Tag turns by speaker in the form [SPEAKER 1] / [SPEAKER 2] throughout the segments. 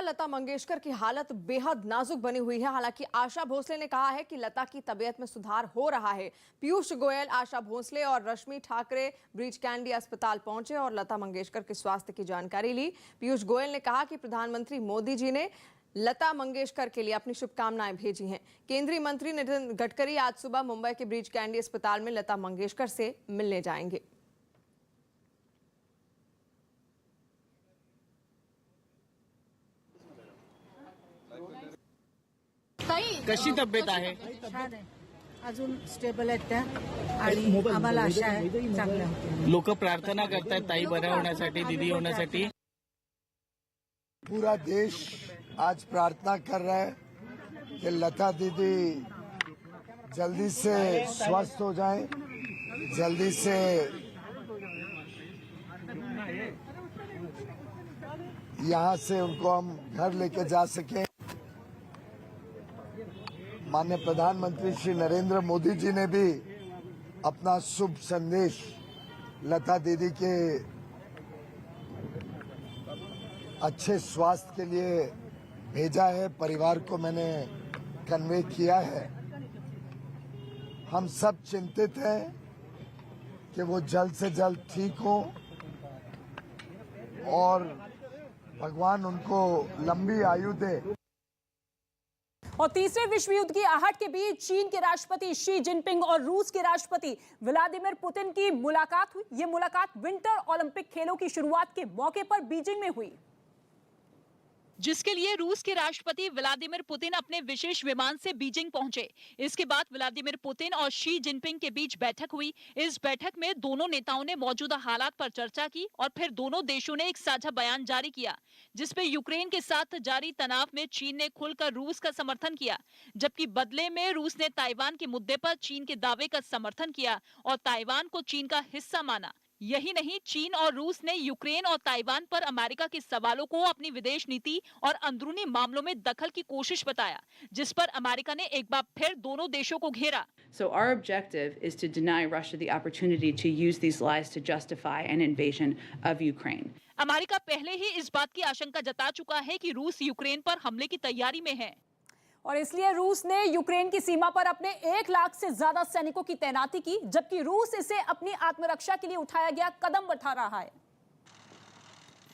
[SPEAKER 1] लता मंगेशकर की हालत बेहद नाजुक बनी हुई है। हालांकि आशा भोसले ने कहा है कि लता की तबीयत में सुधार हो रहा है। पीयूष गोयल, आशा भोसले और रश्मि ठाकरे ब्रीच कैंडी अस्पताल पहुंचे और लता मंगेशकर के स्वास्थ्य की जानकारी ली। पीयूष गोयल ने कहा कि प्रधानमंत्री मोदी जी ने लता मंगेशकर के लिए अपनी शुभकामनाएं भेजी हैं। केंद्रीय मंत्री नितिन गडकरी आज सुबह मुंबई के ब्रीच कैंडी अस्पताल में लता मंगेशकर से मिलने जाएंगे।
[SPEAKER 2] कशी तब्येत आहे?
[SPEAKER 3] छान आहे, अजून स्टेबल आहेत त्या आणि आम्हाला आशा आहे चांगल्या होतील।
[SPEAKER 2] लोक प्रार्थना करतात ताई बऱ्या होण्यासाठी, दीदी होण्यासाठी।
[SPEAKER 4] पूरा देश आज प्रार्थना कर रहा है कि लता दीदी जल्दी से स्वस्थ हो जाएं, जल्दी से यहां से उनको हम घर लेके जा सकें। माननीय प्रधानमंत्री श्री नरेंद्र मोदी जी ने भी अपना शुभ संदेश लता दीदी के अच्छे स्वास्थ्य के लिए भेजा है। परिवार को मैंने कन्वे किया है। हम सब चिंतित हैं कि वो जल्द से जल्द ठीक हो और भगवान उनको लंबी आयु दे।
[SPEAKER 5] और तीसरे विश्व युद्ध की आहट के बीच चीन के राष्ट्रपति शी जिनपिंग और रूस के राष्ट्रपति व्लादिमीर पुतिन की मुलाकात हुई। ये मुलाकात विंटर ओलंपिक खेलों की शुरुआत के मौके पर बीजिंग में हुई,
[SPEAKER 6] जिसके लिए रूस के राष्ट्रपति व्लादिमीर पुतिन अपने विशेष विमान से बीजिंग पहुंचे। इसके बाद व्लादिमीर पुतिन और शी जिनपिंग के बीच बैठक हुई। इस बैठक में दोनों नेताओं ने मौजूदा हालात पर चर्चा की और फिर दोनों देशों ने एक साझा बयान जारी किया, जिसमें यूक्रेन के साथ जारी तनाव में चीन ने खुलकर रूस का समर्थन किया, जबकि बदले में रूस ने ताइवान के मुद्दे पर चीन के दावे का समर्थन किया और ताइवान को चीन का हिस्सा माना। यही नहीं, चीन और रूस ने यूक्रेन और ताइवान पर अमेरिका के सवालों को अपनी विदेश नीति और अंदरूनी मामलों में दखल की कोशिश बताया, जिस पर अमेरिका ने एक बार फिर दोनों देशों को घेरा।
[SPEAKER 7] So our objective is to deny Russia the opportunity to use these lies to justify an invasion of Ukraine.
[SPEAKER 6] America पहले ही इस बात की आशंका जता चुका है कि रूस यूक्रेन पर हमले की तैयारी में है
[SPEAKER 5] और इसलिए रूस ने यूक्रेन की सीमा पर अपने 1 लाख से ज्यादा सैनिकों की तैनाती की, जबकि रूस इसे अपनी आत्मरक्षा के लिए उठाया गया कदम बता रहा है,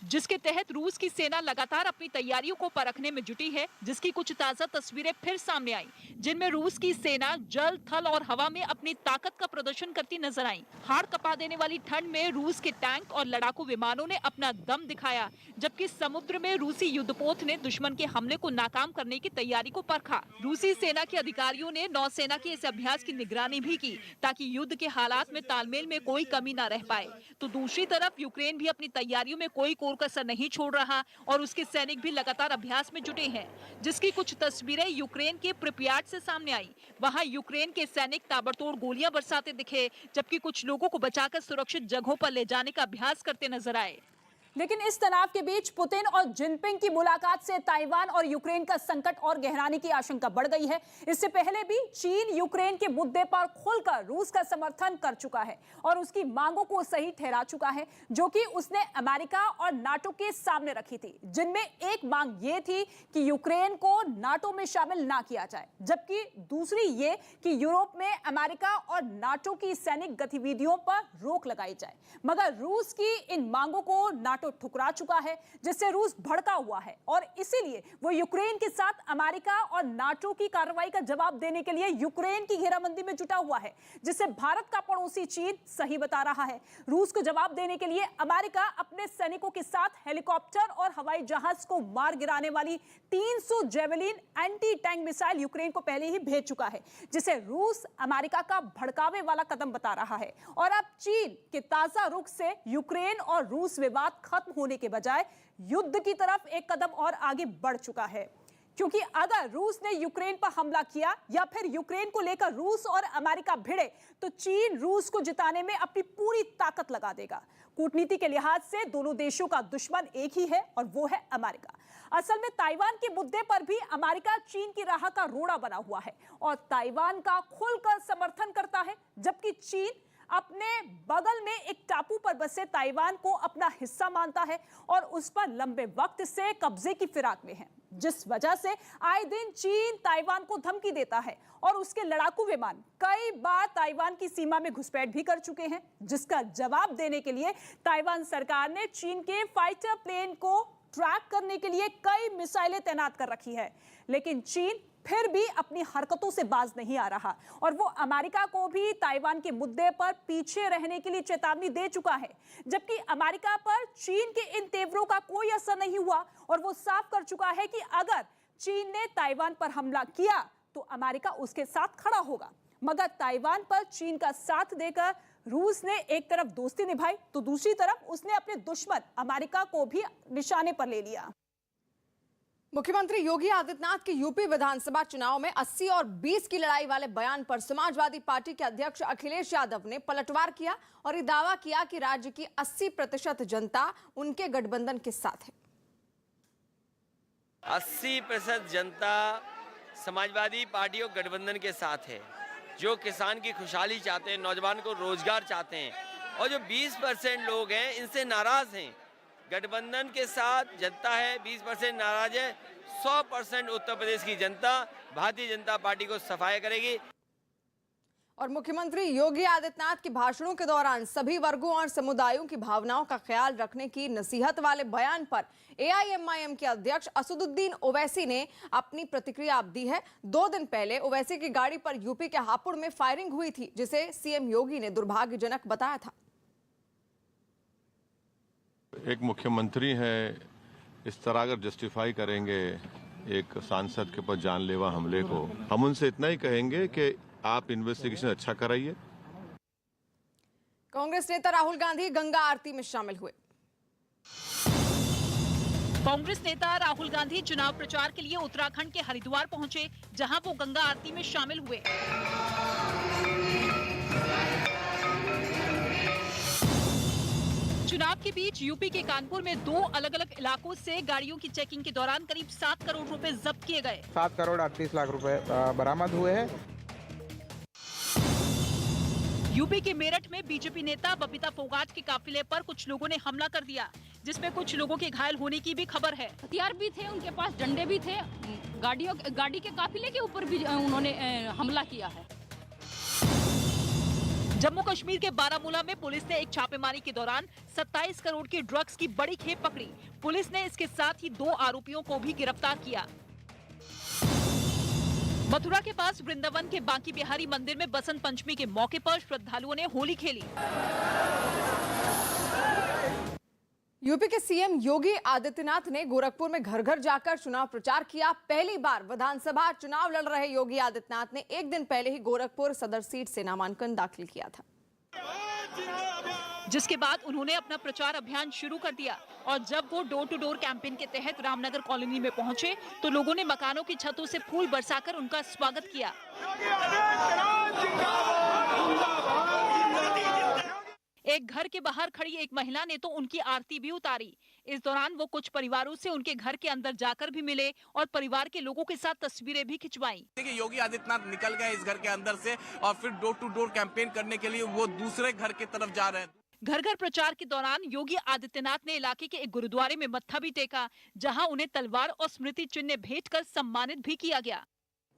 [SPEAKER 6] जिसके तहत रूस की सेना लगातार अपनी तैयारियों को परखने में जुटी है। जिसकी कुछ ताजा तस्वीरें फिर सामने आई, जिनमें रूस की सेना जल, थल और हवा में अपनी ताकत का प्रदर्शन करती नजर आई। हाड़ कपा देने वाली ठंड में रूस के टैंक और लड़ाकू विमानों ने अपना दम दिखाया, जबकि समुद्र में रूसी युद्धपोत ने दुश्मन के हमले को नाकाम करने की तैयारी को परखा। रूसी सेना के अधिकारियों ने नौसेना के इस अभ्यास की निगरानी भी की, ताकि युद्ध के हालात में तालमेल में कोई कमी न रह पाए। तो दूसरी तरफ यूक्रेन भी अपनी तैयारियों में कोई कसर नहीं छोड़ रहा और उसके सैनिक भी लगातार अभ्यास में जुटे हैं, जिसकी कुछ तस्वीरें यूक्रेन के प्रिप्याट से सामने आई। वहां यूक्रेन के सैनिक ताबड़तोड़ गोलियां बरसाते दिखे, जबकि कुछ लोगों को बचाकर सुरक्षित जगहों पर ले जाने का अभ्यास करते नजर आए।
[SPEAKER 5] लेकिन इस तनाव के बीच पुतिन और जिनपिंग की मुलाकात से ताइवान और यूक्रेन का संकट और गहराने की आशंका बढ़ गई है। इससे पहले भी चीन यूक्रेन के मुद्दे पर खुलकर रूस का समर्थन कर चुका है और उसकी मांगों को सही ठहरा चुका है, जो कि उसने अमेरिका और नाटो के सामने रखी थी, जिनमें एक मांग ये थी कि यूक्रेन को नाटो में शामिल ना किया जाए, जबकि दूसरी ये कि यूरोप में अमेरिका और नाटो की सैनिक गतिविधियों पर रोक लगाई जाए। मगर रूस की इन मांगों को नाटो ठुकरा चुका है, जिससे रूस भड़का हुआ है और इसीलिए वो यूक्रेन के साथ अमेरिका और नाटो की कार्रवाई का जवाब देने के लिए यूक्रेन की घेराबंदी में जुटा हुआ है, जिसे भारत का पड़ोसी चीन सही बता रहा है। रूस को जवाब देने के लिए अमेरिका अपने सैनिकों के साथ हेलीकॉप्टर और हवाई जहाज को मार गिराने वाली 300 javelin anti tank missile Ukraine को पहले ही भेज चुका है, जिसे रूस अमेरिका का भड़कावे वाला कदम बता रहा है। और अब चीन के ताजा रुख से यूक्रेन और रूस विवाद खत्म होने के बजाय युद्ध की तरफ एक कदम और आगे बढ़ चुका है, क्योंकि अगर रूस ने यूक्रेन पर हमला किया या फिर यूक्रेन को लेकर रूस और अमेरिका भिड़े, तो चीन रूस को जिताने में अपनी पूरी ताकत लगा देगा। कूटनीति के लिहाज से दोनों देशों का दुश्मन एक ही है और वो है अमेरिका। असल में ताइवान के मुद्दे पर भी अमेरिका चीन की राह का रोड़ा बना हुआ है और ताइवान का खुलकर समर्थन करता है, जबकि चीन अपने बगल में एक टापू पर बसे ताइवान को अपना हिस्सा मानता है और उस पर लंबे वक्त से कब्जे की फिराक में है, जिस वजह से आए दिन चीन ताइवान को धमकी देता है और उसके लड़ाकू विमान कई बार ताइवान की सीमा में घुसपैठ भी कर चुके हैं, जिसका जवाब देने के लिए ताइवान सरकार ने चीन के फाइटर प्लेन को ट्रैक करने के लिए कई मिसाइलें तैनात कर रखी है। लेकिन चीन फिर भी अपनी हरकतों से बाज नहीं आ रहा और वो अमेरिका को भी ताइवान के मुद्दे पर पीछे रहने के लिए चेतावनी दे चुका है, जबकि अमेरिका पर चीन के इन तेवरों का कोई असर नहीं हुआ और वो साफ कर चुका है कि अगर चीन ने ताइवान पर हमला किया तो अमेरिका उसके साथ खड़ा होगा। मगर ताइवान पर चीन का साथ देकर रूस ने एक तरफ दोस्ती निभाई तो दूसरी तरफ उसने अपने दुश्मन अमेरिका को भी निशाने पर ले लिया।
[SPEAKER 1] मुख्यमंत्री योगी आदित्यनाथ के यूपी विधानसभा चुनाव में 80 और 20 की लड़ाई वाले बयान पर समाजवादी पार्टी के अध्यक्ष अखिलेश यादव ने पलटवार किया और ये दावा किया कि राज्य की 80% जनता उनके गठबंधन के साथ है।
[SPEAKER 8] 80% जनता समाजवादी पार्टी और गठबंधन के साथ है, जो किसान की खुशहाली चाहते हैं, नौजवान को रोजगार चाहते हैं, और जो 20% लोग हैं इनसे नाराज हैं। गठबंधन के साथ जनता है, 20% नाराज है। 100% उत्तर प्रदेश की जनता भारतीय जनता पार्टी को सफाया करेगी।
[SPEAKER 1] और मुख्यमंत्री योगी आदित्यनाथ के भाषणों के दौरान सभी वर्गों और समुदायों की भावनाओं का ख्याल रखने की नसीहत वाले बयान पर एआईएमआईएम के अध्यक्ष असदुद्दीन ओवैसी ने अपनी प्रतिक्रिया दी है। 2 दिन पहले ओवैसी की गाड़ी पर यूपी के हापुड़ में फायरिंग हुई थी, जिसे सीएम योगी ने दुर्भाग्यजनक बताया था।
[SPEAKER 9] एक मुख्यमंत्री है, इस तरह अगर जस्टिफाई करेंगे एक सांसद के ऊपर जानलेवा हमले को, हम उनसे इतना ही कहेंगे कि आप इन्वेस्टिगेशन अच्छा कराइए।
[SPEAKER 1] कांग्रेस नेता राहुल गांधी गंगा आरती में शामिल हुए।
[SPEAKER 6] कांग्रेस नेता राहुल गांधी चुनाव प्रचार के लिए उत्तराखंड के हरिद्वार पहुंचे, जहां वो गंगा आरती में शामिल हुए। चुनाव के बीच यूपी के कानपुर में 2 अलग-अलग इलाकों से गाड़ियों की चेकिंग के दौरान करीब 7 करोड़ रुपए जब्त किए गए।
[SPEAKER 10] 7 करोड़ 38 लाख रुपए बरामद हुए हैं।
[SPEAKER 6] यूपी के मेरठ में बीजेपी नेता बबीता फोगाट के काफिले पर कुछ लोगों ने हमला कर दिया, जिसमें कुछ लोगों के घायल होने की भी खबर है।
[SPEAKER 11] हथियार भी थे, उनके पास डंडे भी थे, गाड़ी के काफिले के ऊपर भी उन्होंने हमला किया है।
[SPEAKER 6] जम्मू कश्मीर के बारामूला में पुलिस ने एक छापेमारी के दौरान 27 करोड़ की ड्रग्स की बड़ी खेप पकड़ी। पुलिस ने इसके साथ ही 2 आरोपियों को भी गिरफ्तार किया। मथुरा के पास वृंदावन के बांकी बिहारी मंदिर में बसंत पंचमी के मौके पर श्रद्धालुओं ने होली खेली।
[SPEAKER 1] यूपी के सीएम योगी आदित्यनाथ ने गोरखपुर में घर घर जाकर चुनाव प्रचार किया। पहली बार विधानसभा चुनाव लड़ रहे योगी आदित्यनाथ ने एक दिन पहले ही गोरखपुर सदर सीट से नामांकन दाखिल किया था,
[SPEAKER 6] जिसके बाद उन्होंने अपना प्रचार अभियान शुरू कर दिया और जब वो डोर टू डोर कैंपेन के तहत रामनगर कॉलोनी में पहुंचे तो लोगों ने मकानों की छतों से फूल बरसाकर उनका स्वागत किया। एक घर के बाहर खड़ी एक महिला ने तो उनकी आरती भी उतारी। इस दौरान वो कुछ परिवारों से उनके घर के अंदर जाकर भी मिले और परिवार के लोगों के साथ तस्वीरें भी खिंचवाईं।
[SPEAKER 12] देखिए, योगी आदित्यनाथ निकल गए इस घर के अंदर से और फिर डोर टू डोर कैंपेन करने के लिए वो दूसरे घर की तरफ जा रहे हैं।
[SPEAKER 6] घर घर प्रचार के दौरान योगी आदित्यनाथ ने इलाके के एक गुरुद्वारे में मत्था भी टेका, जहां उन्हें तलवार और स्मृति चिन्ह भेंट कर सम्मानित भी किया गया।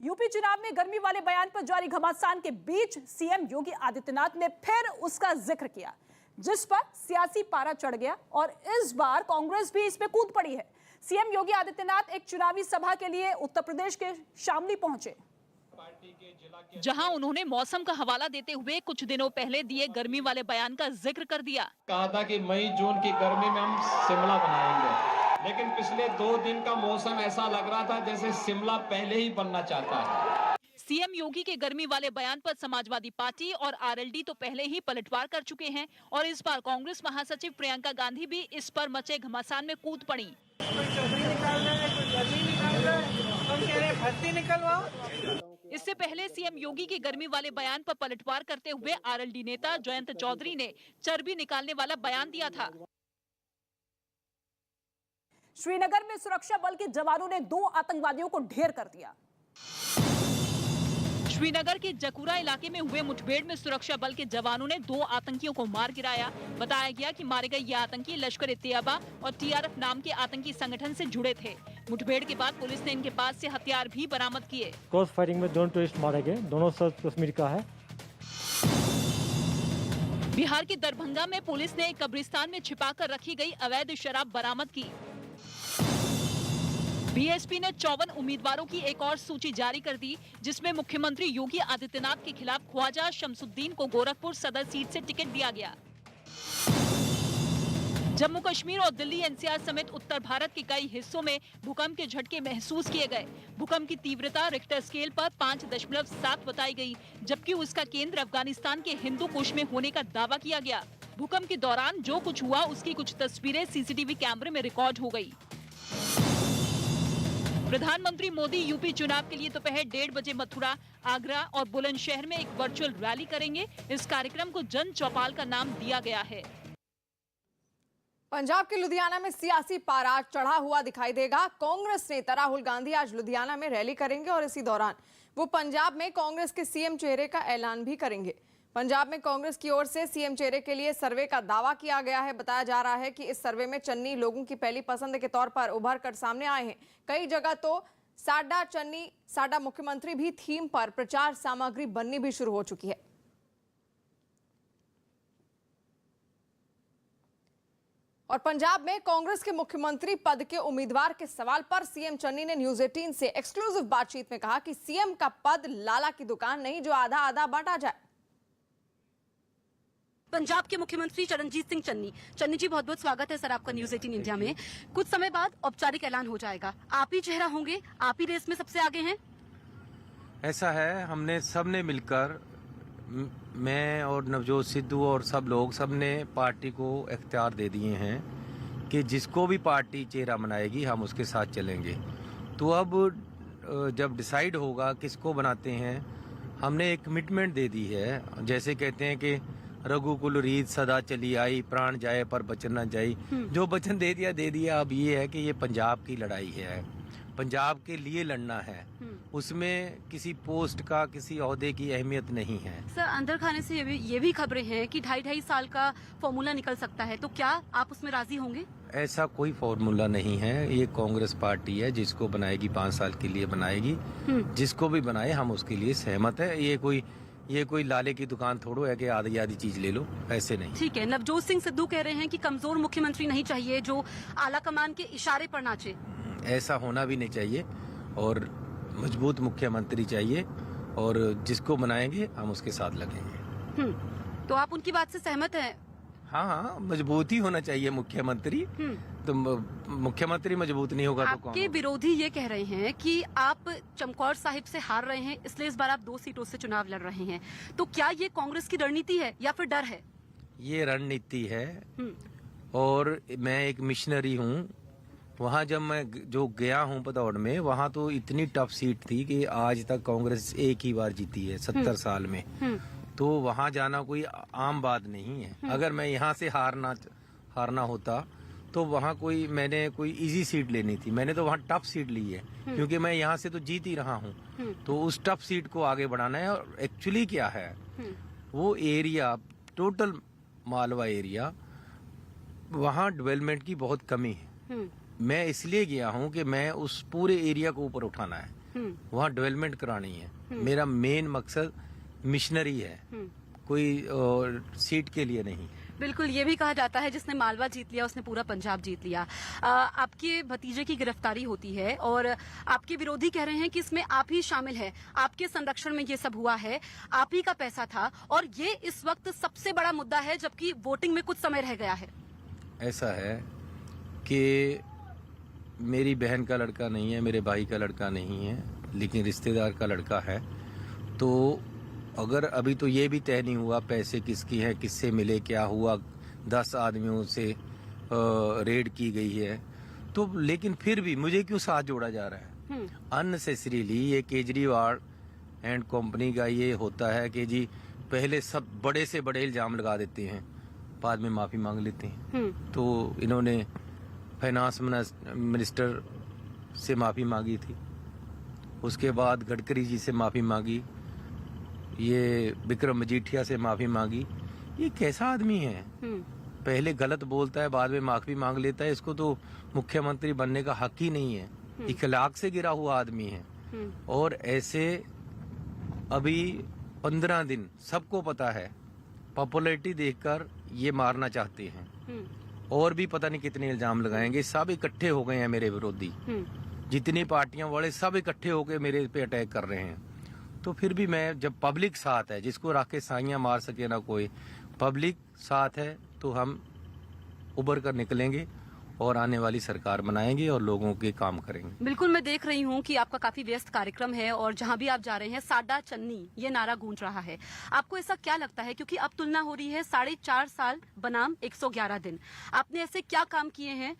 [SPEAKER 5] यूपी चुनाव में गर्मी वाले बयान पर जारी घमासान के बीच सीएम योगी आदित्यनाथ ने फिर उसका जिक्र किया, जिस पर सियासी पारा चढ़ गया और इस बार कांग्रेस भी इसमें कूद पड़ी है। सीएम योगी आदित्यनाथ एक चुनावी सभा के लिए उत्तर प्रदेश के शामली पहुंचे,
[SPEAKER 6] जहां उन्होंने मौसम का हवाला देते हुए कुछ दिनों पहले दिए गर्मी वाले बयान का जिक्र कर दिया।
[SPEAKER 13] कहा था कि मई जून की गर्मी में हम शिमला बनाएंगे, लेकिन पिछले 2 दिन का मौसम ऐसा लग रहा था जैसे शिमला पहले ही बनना चाहता है।
[SPEAKER 6] सीएम योगी के गर्मी वाले बयान पर समाजवादी पार्टी और आरएलडी तो पहले ही पलटवार कर चुके हैं और इस बार कांग्रेस महासचिव प्रियंका गांधी भी इस पर मचे घमासान में कूद पड़ी। इससे पहले सीएम योगी के गर्मी वाले बयान पर पलटवार करते हुए आरएलडी नेता जयंत चौधरी ने चर्बी निकालने वाला बयान दिया था।
[SPEAKER 5] श्रीनगर में सुरक्षा बल के जवानों ने 2 आतंकवादियों को ढेर कर दिया।
[SPEAKER 6] श्रीनगर के जकुरा इलाके में हुए मुठभेड़ में सुरक्षा बल के जवानों ने 2 आतंकियों को मार गिराया। बताया गया कि मारे गए ये आतंकी लश्कर-ए-तैयबा और TRF नाम के आतंकी संगठन से जुड़े थे। मुठभेड़ के बाद पुलिस ने इनके पास से हथियार भी बरामद किए।
[SPEAKER 14] क्रॉस फायरिंग में 2 टूरिस्ट मारे गए, दोनों साउथ कश्मीर का है।
[SPEAKER 6] बिहार के दरभंगा में पुलिस ने एक कब्रिस्तान में छिपाकर रखी गई अवैध शराब बरामद की। बीएसपी ने 54 उम्मीदवारों की एक और सूची जारी कर दी, जिसमें मुख्यमंत्री योगी आदित्यनाथ के खिलाफ ख्वाजा शमसुद्दीन को गोरखपुर सदर सीट से टिकट दिया गया। जम्मू कश्मीर और दिल्ली NCR समेत उत्तर भारत के कई हिस्सों में भूकंप के झटके महसूस किए गए। भूकंप की तीव्रता रिक्टर स्केल पर 5.7 बताई गई, जबकि उसका केंद्र अफगानिस्तान के हिंदू कुश में होने का दावा किया गया। भूकंप के दौरान जो कुछ हुआ उसकी कुछ तस्वीरें CCTV कैमरे में रिकॉर्ड हो गई। प्रधानमंत्री मोदी यूपी चुनाव के लिए दोपहर 1:30 बजे मथुरा, आगरा और बुलंदशहर में एक वर्चुअल रैली करेंगे। इस कार्यक्रम को जन चौपाल का नाम दिया गया है।
[SPEAKER 1] पंजाब के लुधियाना में सियासी पारा चढ़ा हुआ दिखाई देगा। कांग्रेस नेता राहुल गांधी आज लुधियाना में रैली करेंगे और इसी दौरान वो पंजाब में कांग्रेस के CM चेहरे का ऐलान भी करेंगे। पंजाब में कांग्रेस की ओर से CM चेहरे के लिए सर्वे का दावा किया गया है। बताया जा रहा है कि इस सर्वे में चन्नी लोगों की पहली पसंद के तौर पर उभर कर सामने आए हैं। कई जगह तो साडा चन्नी साडा मुख्यमंत्री भी थीम पर प्रचार सामग्री बननी भी शुरू हो चुकी है। और पंजाब में कांग्रेस के मुख्यमंत्री पद के उम्मीदवार के सवाल पर CM चन्नी ने न्यूज़ 18 से एक्सक्लूसिव बातचीत में कहा कि CM का पद लाला की दुकान नहीं जो आधा आधा बांटा जाए।
[SPEAKER 15] पंजाब के मुख्यमंत्री चरणजीत सिंह चन्नी जी, बहुत बहुत स्वागत है सर आपका न्यूज़ 18 इंडिया में। कुछ समय बाद औपचारिक ऐलान हो जाएगा, आप ही चेहरा होंगे, आप ही रेस में सबसे आगे हैं।
[SPEAKER 16] ऐसा है, हमने सबने मिलकर, मैं और नवजोत सिद्धू और सब ने पार्टी को इख्तियार दे दिए हैं कि जिसको भी पार्टी चेहरा बनाएगी हम उसके साथ चलेंगे। तो अब जब डिसाइड होगा किसको बनाते हैं, हमने एक कमिटमेंट दे दी है। जैसे कहते हैं कि रघुकुल रीत सदा चली आई, प्राण जाए पर बचन न जाई। जो वचन दे दिया। अब ये है कि ये पंजाब की लड़ाई है, पंजाब के लिए लड़ना है। उसमें किसी पोस्ट का, किसी ओहदे की अहमियत नहीं है।
[SPEAKER 15] सर, अंदर खाने से ये भी खबरें हैं कि 2.5 साल का फॉर्मूला निकल सकता है, तो क्या आप उसमें राजी होंगे?
[SPEAKER 16] ऐसा कोई फॉर्मूला नहीं है। ये कांग्रेस पार्टी है, जिसको बनाएगी 5 साल के लिए बनाएगी। जिसको भी बनाए हम उसके लिए सहमत है। ये कोई लाले की दुकान थोड़ो है कि आधी चीज ले लो, ऐसे नहीं।
[SPEAKER 15] ठीक है, नवजोत सिंह सिद्धू कह रहे हैं कि कमजोर मुख्यमंत्री नहीं चाहिए जो आला कमान के इशारे पर नाचे।
[SPEAKER 16] ऐसा होना भी नहीं चाहिए और मजबूत मुख्यमंत्री चाहिए, और जिसको बनाएंगे हम उसके साथ लगेंगे।
[SPEAKER 15] तो आप उनकी बात से सहमत हैं?
[SPEAKER 16] हाँ, मजबूत ही होना चाहिए मुख्यमंत्री। तो मुख्यमंत्री मजबूत नहीं होगा तो कौन?
[SPEAKER 15] आपके विरोधी ये कह रहे हैं कि आप चमकौर साहिब से हार रहे हैं, इसलिए इस बार आप 2 सीटों से चुनाव लड़ रहे हैं। तो क्या ये कांग्रेस की रणनीति है या फिर डर है?
[SPEAKER 16] ये रणनीति है, और मैं एक मिशनरी हूँ। वहाँ जब मैं जो गया हूँ भदौड़ में, वहाँ तो इतनी टफ सीट थी कि आज तक कांग्रेस एक ही बार जीती है 70 साल में। तो वहाँ जाना कोई आम बात नहीं है। अगर मैं यहाँ से हारना होता तो वहाँ मैंने कोई इजी सीट लेनी थी। मैंने तो वहाँ टफ सीट ली है, क्योंकि मैं यहाँ से तो जीत ही रहा हूँ। तो उस टफ सीट को आगे बढ़ाना है। और एक्चुअली क्या है, वो एरिया, टोटल मालवा एरिया, वहाँ डेवलपमेंट की बहुत कमी है। मैं इसलिए गया हूँ कि मैं उस पूरे एरिया को ऊपर उठाना है, वहाँ डेवलपमेंट करानी है। मेरा मेन मकसद मिशनरी है, कोई सीट के लिए नहीं।
[SPEAKER 15] बिल्कुल, ये भी कहा जाता है जिसने मालवा जीत लिया उसने पूरा पंजाब जीत लिया। आपके भतीजे की गिरफ्तारी होती है और आपके विरोधी कह रहे हैं कि इसमें आप ही शामिल है, आपके संरक्षण में ये सब हुआ है, आप ही का पैसा था, और ये इस वक्त सबसे बड़ा मुद्दा है, जबकि वोटिंग में कुछ समय रह गया है।
[SPEAKER 16] ऐसा है कि मेरी बहन का लड़का नहीं है, मेरे भाई का लड़का नहीं है, लेकिन रिश्तेदार का लड़का है। तो अगर अभी तो ये भी तय नहीं हुआ पैसे किसकी है, किससे मिले, क्या हुआ, 10 आदमियों से रेड की गई है, तो लेकिन फिर भी मुझे क्यों साथ जोड़ा जा रहा है अननेसेसरीली? ये केजरीवाल एंड कंपनी का ये होता है कि जी पहले सब बड़े से बड़े इल्जाम लगा देते हैं, बाद में माफी मांग लेते हैं। तो इन्होंने फाइनेंस मिनिस्टर से माफी मांगी थी, उसके बाद गडकरी जी से माफी मांगी, ये विक्रम मजीठिया से माफी मांगी। ये कैसा आदमी है? पहले गलत बोलता है, बाद में माफी मांग लेता है। इसको तो मुख्यमंत्री बनने का हक ही नहीं है। इखलाक से गिरा हुआ आदमी है। और ऐसे अभी 15 दिन सबको पता है, पॉपुलैरिटी देखकर ये मारना चाहते हैं। और भी पता नहीं कितने इल्जाम लगाएंगे। सब इकट्ठे हो गए हैं मेरे विरोधी। जितनी पार्टियां वाले सब इकट्ठे होकर मेरे पे अटैक कर रहे हैं। तो फिर भी मैं, जब पब्लिक साथ है, जिसको रख के साइयां मार सके ना कोई, पब्लिक साथ है तो हम उभर कर निकलेंगे और आने वाली सरकार बनाएंगे और लोगों के काम करेंगे।
[SPEAKER 15] बिल्कुल, मैं देख रही हूँ कि आपका काफी व्यस्त कार्यक्रम है और जहाँ भी आप जा रहे हैं साडा चन्नी ये नारा गूंज रहा है। आपको ऐसा क्या लगता है, क्योंकि अब तुलना हो रही है 4.5 साल बनाम 111 दिन, आपने ऐसे क्या काम किए हैं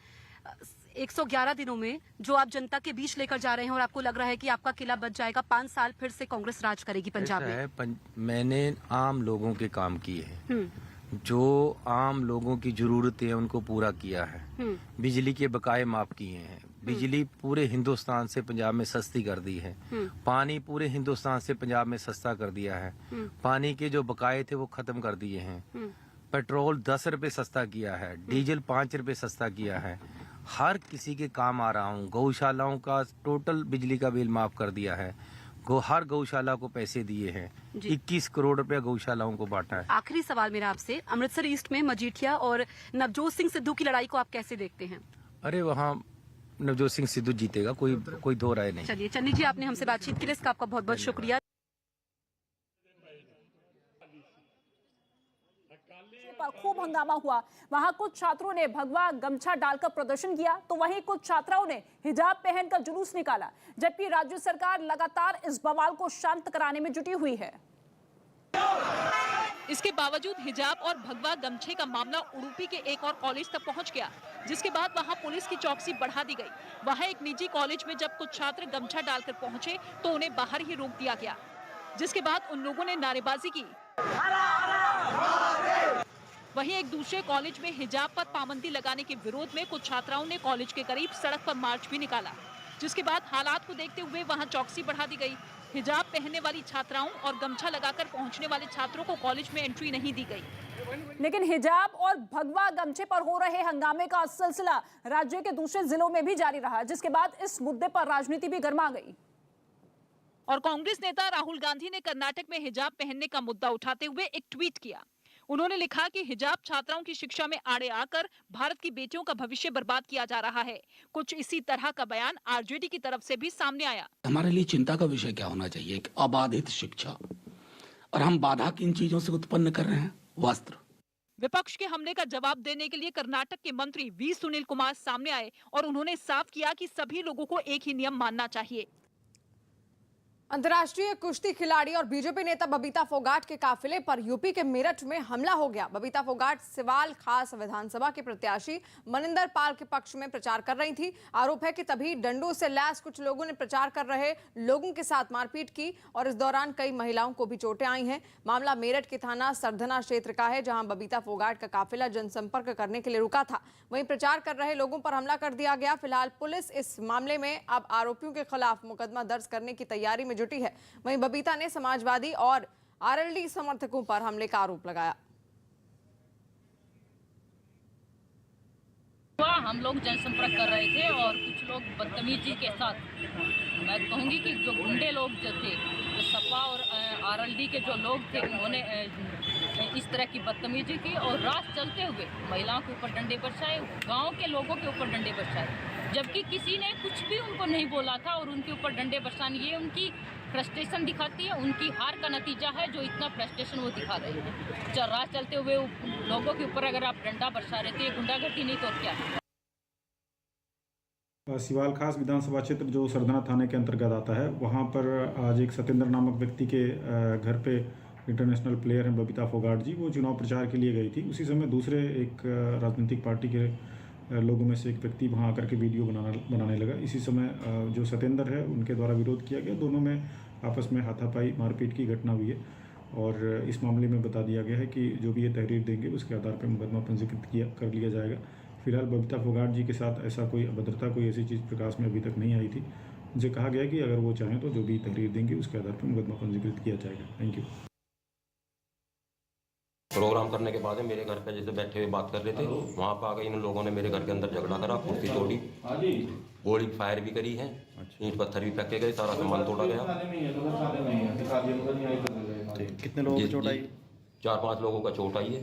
[SPEAKER 15] 111 दिनों में जो आप जनता के बीच लेकर जा रहे हैं और आपको लग रहा है कि आपका किला बच जाएगा, 5 साल फिर से कांग्रेस राज करेगी पंजाब में?
[SPEAKER 16] मैंने आम लोगों के काम किए हैं, जो आम लोगों की जरूरतें हैं उनको पूरा किया है। बिजली के बकाये माफ किए हैं। बिजली पूरे हिंदुस्तान से पंजाब में सस्ती कर दी है। पानी पूरे हिंदुस्तान से पंजाब में सस्ता कर दिया है। पानी के जो बकाये थे वो खत्म कर दिए हैं। पेट्रोल 10 रुपए सस्ता किया है। डीजल 5 रुपए सस्ता किया है। हर किसी के काम आ रहा हूँ। गौशालाओं का टोटल बिजली का बिल माफ कर दिया है। हर गौशाला को पैसे दिए हैं। 21 करोड़ रुपया गौशालाओं को बांटा है।
[SPEAKER 15] आखिरी सवाल मेरा आपसे, अमृतसर ईस्ट में मजीठिया और नवजोत सिंह सिद्धू की लड़ाई को आप कैसे देखते हैं?
[SPEAKER 16] अरे वहाँ नवजोत सिंह सिद्धू जीतेगा, कोई दो राय नहीं।
[SPEAKER 15] चलिए चन्नी जी, आपने हमसे बातचीत की, इसका आपका बहुत बहुत शुक्रिया।
[SPEAKER 5] पर खूब हंगामा हुआ। वहां कुछ छात्रों ने भगवा गमछा डालकर प्रदर्शन किया तो वहीं कुछ छात्राओं ने हिजाब पहनकर जुलूस निकाला, जबकि राज्य सरकार लगातार इस बवाल को शांत कराने में जुटी हुई है।
[SPEAKER 6] इसके बावजूद हिजाब और भगवा गमछे का मामला उडुपी के एक और कॉलेज तक पहुंच गया, जिसके बाद वहां पुलिस की चौकसी बढ़ा दी गई। वहां एक निजी कॉलेज में जब कुछ छात्र गमछा डालकर पहुंचे तो उन्हें बाहर ही रोक दिया गया, जिसके बाद उन लोगों ने नारेबाजी की। वहीं एक दूसरे कॉलेज में हिजाब पर पाबंदी लगाने के विरोध में कुछ छात्राओं ने कॉलेज के करीब सड़क पर मार्च भी निकाला, जिसके बाद हालात को देखते हुए वहां चौकसी बढ़ा दी गई। हिजाब पहनने वाली छात्राओं और गमछा लगाकर पहुंचने वाले छात्रों को कॉलेज में एंट्री नहीं दी गई।
[SPEAKER 5] लेकिन हिजाब और भगवा गमछे पर हो रहे हंगामे का सिलसिला राज्य के दूसरे जिलों में भी जारी रहा, जिसके बाद इस मुद्दे पर राजनीति भी गर्मा गई।
[SPEAKER 6] और कांग्रेस नेता राहुल गांधी ने कर्नाटक में हिजाब पहनने का मुद्दा उठाते हुए एक ट्वीट किया। उन्होंने लिखा कि हिजाब छात्राओं की शिक्षा में आड़े आकर भारत की बेटियों का भविष्य बर्बाद किया जा रहा है। कुछ इसी तरह का बयान आरजेडी की तरफ से भी सामने आया।
[SPEAKER 17] हमारे लिए चिंता का विषय क्या होना चाहिए? एक अबाधित शिक्षा, और हम बाधा किन चीजों से उत्पन्न कर रहे हैं? वस्त्र।
[SPEAKER 6] विपक्ष के हमले का जवाब देने के लिए कर्नाटक के मंत्री वी सुनील कुमार सामने आए और उन्होंने साफ किया कि सभी लोगों को एक ही नियम मानना चाहिए।
[SPEAKER 1] अंतर्राष्ट्रीय कुश्ती खिलाड़ी और बीजेपी नेता बबीता फोगाट के काफिले पर यूपी के मेरठ में हमला हो गया। बबीता फोगाट सिवाल खास विधानसभा के प्रत्याशी मनिंदर पाल के पक्ष में प्रचार कर रही थी। आरोप है कि तभी डंडों से लैस कुछ लोगों ने प्रचार कर रहे लोगों के साथ मारपीट की और इस दौरान कई महिलाओं को भी चोटें आई हैं। मामला मेरठ के थाना सरधना क्षेत्र का है, जहां बबीता फोगाट का काफिला जनसंपर्क करने के लिए रुका था। वहीं प्रचार कर रहे लोगों पर हमला कर दिया गया। फिलहाल पुलिस इस मामले में अब आरोपियों के खिलाफ मुकदमा दर्ज करने की तैयारी में जुटी है। वहीं बबीता ने समाजवादी और आरएलडी समर्थकों पर हमले का आरोप लगाया।
[SPEAKER 11] हम लोग जनसंपर्क कर रहे थे और कुछ लोग बदतमीजी के साथ, मैं कहूंगी कि जो गुंडे लोग जो थे, जो सपा और आरएलडी के जो लोग थे, उन्होंने इस तरह की बदतमीजी की और रात चलते हुए महिलाओं के ऊपर डंडे बरसाए, गांव के लोगों के ऊपर डंडे बरसाए, जबकि किसी ने कुछ भी उनको नहीं बोला था और उनके ऊपर डंडे बरसाने, ये उनकी फ्रस्ट्रेशन दिखाती है, उनकी हार का नतीजा है जो इतना फ्रस्ट्रेशन वो दिखा रहे हैं। रात चलते हुए लोगों के ऊपर अगर आप डंडा बरसा रहे थे, ये गुंडागर्दी नहीं तो क्या है।
[SPEAKER 18] सिवाल खास विधानसभा क्षेत्र जो सरधना थाने के अंतर्गत आता है, वहाँ पर आज एक सत्येंद्र नामक व्यक्ति के घर पे इंटरनेशनल प्लेयर हैं बबीता फोगाट जी, वो चुनाव प्रचार के लिए गई थी। उसी समय दूसरे एक राजनीतिक पार्टी के लोगों में से एक व्यक्ति वहां आकर के वीडियो बनाने लगा। इसी समय जो सत्येंद्र है उनके द्वारा विरोध किया गया। दोनों में आपस में हाथापाई मारपीट की घटना हुई है और इस मामले में बता दिया गया है कि जो भी ये तहरीर देंगे उसके आधार पर मुकदमा पंजीकृत कर लिया जाएगा। फिलहाल बबीता फोगाट जी के साथ ऐसा कोई अभद्रता, कोई ऐसी चीज़ प्रकाश में अभी तक नहीं आई थी। उनसे कहा गया कि अगर वो चाहें तो जो भी तहरीर देंगे उसके आधार पर मुकदमा पंजीकृत किया जाएगा। Thank you.
[SPEAKER 19] प्रोग्राम करने के बाद मेरे घर पे जैसे बैठे हुए बात कर रहे थे, वहाँ पर आ गए इन लोगों ने मेरे घर के अंदर झगड़ा करा, कुर्सी तोड़ी, गोली फायर भी करी है, ईंट पत्थर भी फेंके गए, सारा सामान तोड़ा गया।
[SPEAKER 20] कितने लोगों को चोट आई?
[SPEAKER 19] 4-5 लोगों का चोट आई है।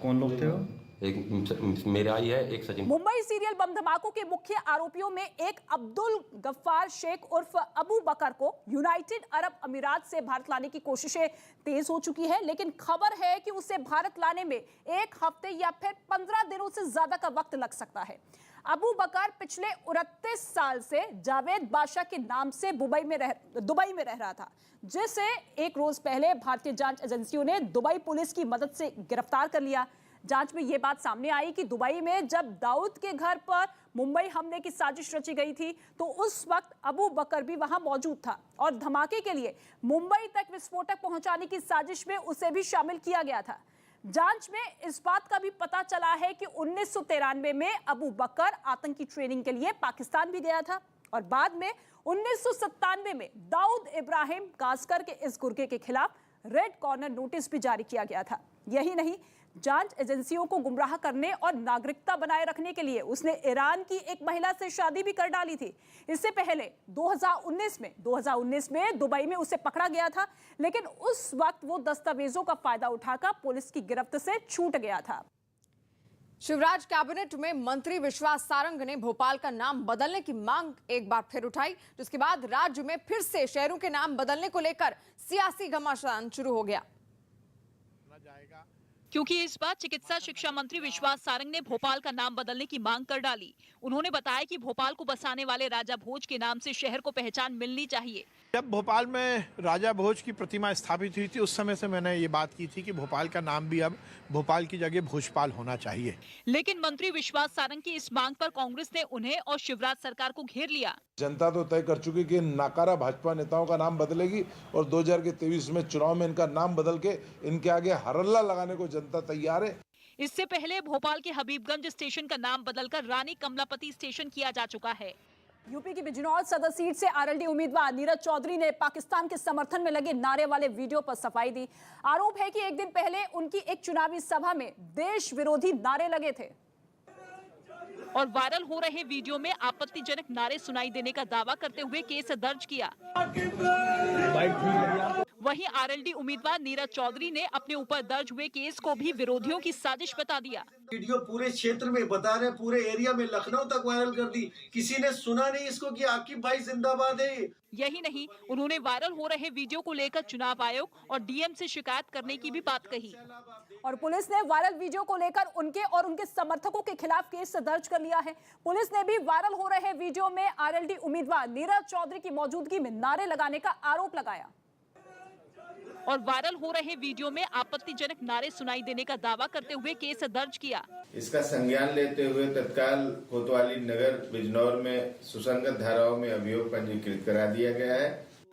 [SPEAKER 20] कौन लोग थे वो?
[SPEAKER 19] एक मेरे आई है, एक सचिन।
[SPEAKER 5] मुंबई सीरियल बम धमाकों के मुख्य आरोपियों में एक अब्दुल गफ्फार शेख उर्फ अबू बकर को यूनाइटेड अरब अमीरात से भारत लाने की कोशिशें तेज हो चुकी है, लेकिन खबर है कि उसे भारत लाने में 1 हफ्ते या फिर 15 दिनों से ज्यादा का वक्त लग सकता है। अबू बकर पिछले 29 साल से जावेद बादशाह के नाम से दुबई में रह रहा था, जिसे एक रोज पहले भारतीय जांच एजेंसियों ने दुबई पुलिस की मदद से गिरफ्तार कर लिया। जांच में यह बात सामने आई कि दुबई में जब दाऊद के घर पर मुंबई हमले की साजिश रची गई थी तो उस वक्त अबू बकर भी वहां मौजूद था और धमाके के लिए मुंबई तक विस्फोटक पहुंचाने की साजिश में उसे भी शामिल किया गया था। जांच में इस बात का भी पता चला है कि 1993 में अबू बकर आतंकी ट्रेनिंग के लिए पाकिस्तान भी गया था और बाद में 1997 में दाऊद इब्राहिम कासकर के इस गुर्गे के खिलाफ रेड कॉर्नर नोटिस भी जारी किया गया था। यही नहीं, जांच एजेंसियों को गुमराह करने और नागरिकता बनाए रखने के लिए उसने ईरान की एक महिला से शादी भी कर डाली थी। इससे पहले 2019 में दुबई में उसे पकड़ा गया था, लेकिन उस वक्त वो दस्तावेजों का फायदा उठाकर पुलिस की गिरफ्त से छूट गया था।
[SPEAKER 1] शिवराज कैबिनेट में मंत्री विश्वास सारंग ने भोपाल का नाम बदलने की मांग एक बार फिर उठाई, जिसके बाद राज्य में फिर से शहरों के नाम बदलने को लेकर सियासी घमासान शुरू हो गया।
[SPEAKER 6] क्योंकि इस बार चिकित्सा शिक्षा मंत्री विश्वास सारंग ने भोपाल का नाम बदलने की मांग कर डाली। उन्होंने बताया कि भोपाल को बसाने वाले राजा भोज के नाम से शहर को पहचान मिलनी चाहिए।
[SPEAKER 21] जब भोपाल में राजा भोज की प्रतिमा स्थापित हुई थी उस समय से मैंने ये बात की थी कि भोपाल का नाम भी अब भोपाल की जगह भोजपाल होना चाहिए।
[SPEAKER 6] लेकिन मंत्री विश्वास सारंग की इस मांग पर कांग्रेस ने उन्हें और शिवराज सरकार को घेर लिया।
[SPEAKER 22] जनता तो तय कर चुकी कि नाकारा भाजपा नेताओं का नाम बदलेगी और 2023 में चुनाव में इनका नाम बदल के इनके आगे हरल्ला लगाने को जनता तैयार है।
[SPEAKER 6] इससे पहले भोपाल के हबीबगंज स्टेशन का नाम बदलकर रानी कमलापति स्टेशन किया जा चुका है।
[SPEAKER 5] यूपी की बिजनौर सदर सीट से आरएलडी उम्मीदवार नीरज चौधरी ने पाकिस्तान के समर्थन में लगे नारे वाले वीडियो पर सफाई दी। आरोप है कि एक दिन पहले उनकी एक चुनावी सभा में देश विरोधी नारे लगे थे
[SPEAKER 6] और वायरल हो रहे वीडियो में आपत्तिजनक नारे सुनाई देने का दावा करते हुए केस दर्ज किया। वहीं आरएलडी उम्मीदवार नीरज चौधरी ने अपने ऊपर दर्ज हुए केस को भी विरोधियों की साजिश बता दिया।
[SPEAKER 23] वीडियो पूरे क्षेत्र में बता रहे, पूरे एरिया में लखनऊ तक वायरल कर दी, किसी ने सुना नहीं इसको कि आकिब भाई जिंदाबाद है।
[SPEAKER 6] यही नहीं, उन्होंने वायरल हो रहे वीडियो को लेकर चुनाव आयोग और डीएम से शिकायत करने की भी बात कही।
[SPEAKER 5] और पुलिस ने वायरल वीडियो को लेकर उनके और उनके समर्थकों के खिलाफ केस दर्ज कर लिया है। पुलिस ने भी वायरल हो रहे वीडियो में आरएलडी उम्मीदवार नीरज चौधरी की मौजूदगी में नारे लगाने का आरोप लगाया
[SPEAKER 6] और वायरल हो रहे वीडियो में आपत्तिजनक नारे सुनाई देने का दावा करते हुए केस दर्ज किया।
[SPEAKER 24] इसका संज्ञान लेते हुए तत्काल कोतवाली नगर बिजनौर में सुसंगत धाराओं में अभियोग पंजीकृत करा दिया गया है।